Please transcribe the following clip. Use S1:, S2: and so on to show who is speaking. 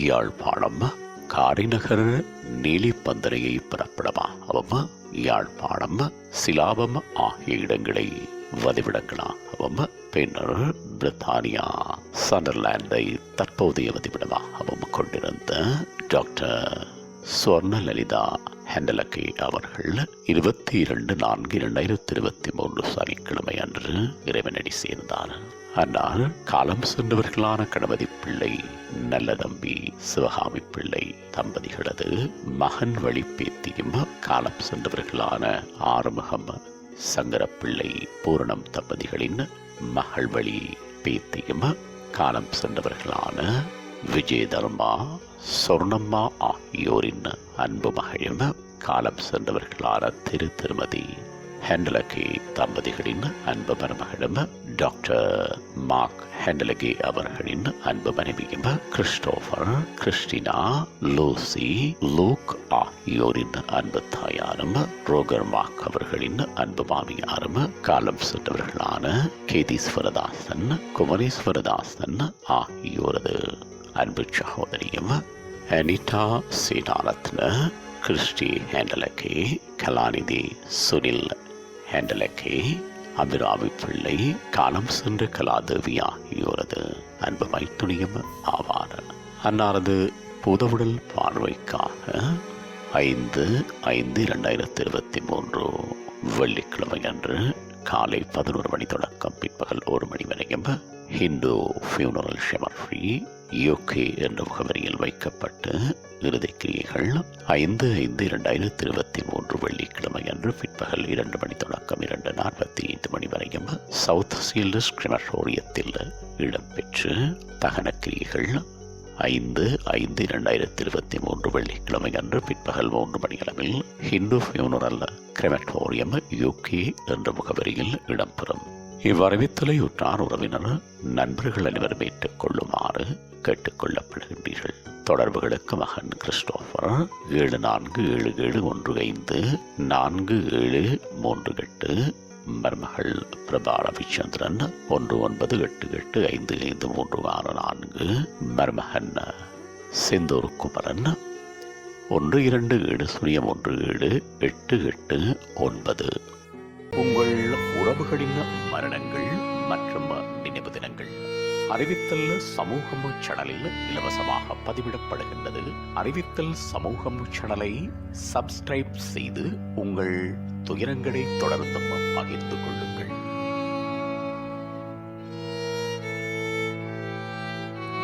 S1: யாழ்ப்பாணம் காரிநகர் நீலிப்பந்தரையை பிறப்பிடமாகவும் யாழ்ப்பாணம் சிலாபம் ஆகிய இடங்களை வதிவிடங்களாகவும் பின்னர் பிரித்தானியா சண்டர்லாண்டை தற்போதைய வதிவிடமாகவும் கொண்டிருந்த டாக்டர் சுவர்ணலலிதா ஹெண்டலகே அவர்கள் 22/4/2023 சனிக்கிழமை அன்று இறைவனடி சேர்ந்தார். ஆனால் காலம் சென்றவர்களான கணபதி பிள்ளை நல்லதம்பி சிவகாமி பிள்ளை தம்பதிகளது மகன் வழி பேத்தியும் காலம் சென்றவர்களான ஆறுமுகம் சங்கரப்பிள்ளை பூரணம் தம்பதிகளின் மகள் வழி பேத்தியும் காலம் சென்றவர்களான விஜயதர்மா சொர்ணம்மா ஆகியோரின் அன்பு மகளும் காலம் சென்றவர்களான திருமதி ஹெண்டலகே தம்பதிகளின் அன்பு மருமகளும் டாக்டர் மார்க் ஹெண்டலகே அவர்களின் அன்பு மனைவியும் கிறிஸ்டோபர் கிறிஸ்டினா லூசி லூக் ஆகியோரின் அன்பு தாயாரும் ரோகர் மார்க் அவர்களின் அன்பு மாமியாரும் காலம் சென்றவர்களான கேதீஸ்வரதாசன் குமரேஸ்வரதாசன் ஆகியோரது அன்பு சகோதரியும் அனிதா சீனாரத்ன கிறிஸ்டி ஹேண்டலகே கலாநிதி சுனில் ஹேண்டலகே அபிராமி பிள்ளை காலம் சென்ற கலாதேவி ஆகியோரது அன்பு மைத்துணியும் ஆவார். அன்னாரது புதவுடல் பார்வைக்காக 5/5/2023 வெள்ளிக்கிழமை அன்று காலை 11 மணி தொடக்கம் பிற்பகல் 1 மணி வரையும் ஹிந்து ஃபியூனரல் செமர்ஃபி UK என்ற முகவரியில் வைக்கப்பட்டு இறுதிக்கிரியைகள் 5/5/2023 வெள்ளிக்கிழமை அன்று பிற்பகல் 2 மணி தொடக்கம் 2:45 மணி வரையும் சவுத் சீல்டஸ் கிரிமட்டோரியத்தில் இடம்பெற்று தகனக்கிரியைகள் 5/5/2023 வெள்ளிக்கிழமை அன்று பிற்பகல் 3 மணி அளவில் ஹிந்து ஃபியூனரல் கிரிமட்டோரியம் UK என்ற முகவரியில் இடம்பெறும். இவ்வறிவித்தலை உற்றார் உறவினர் நண்பர்கள் அனைவரும் ஏற்றுக் கொள்ளுமாறு கேட்டுக்கொள்ளப்படுகின்றீர்கள். தொடர்புகளுக்கு மகன் கிறிஸ்டோபர் 7471154738, மருமகள் பிரபா ரவிச்சந்திரன் 1988555364, மருமகன் செந்தூர் குமரன் 1270178889. உங்கள் உறவுகளின் மரணங்கள் மற்றும் நினைவு தினங்கள் அறிவித்தல் சமூகம் சேனலில் இலவசமாக பதிவிடப்படுகின்றது. அறிவித்தல் சமூகம் சேனலை சப்ஸ்கிரைப் செய்து உங்கள் துயரங்களை தொடர்ந்தும் பகிர்ந்து கொள்ளுங்கள்.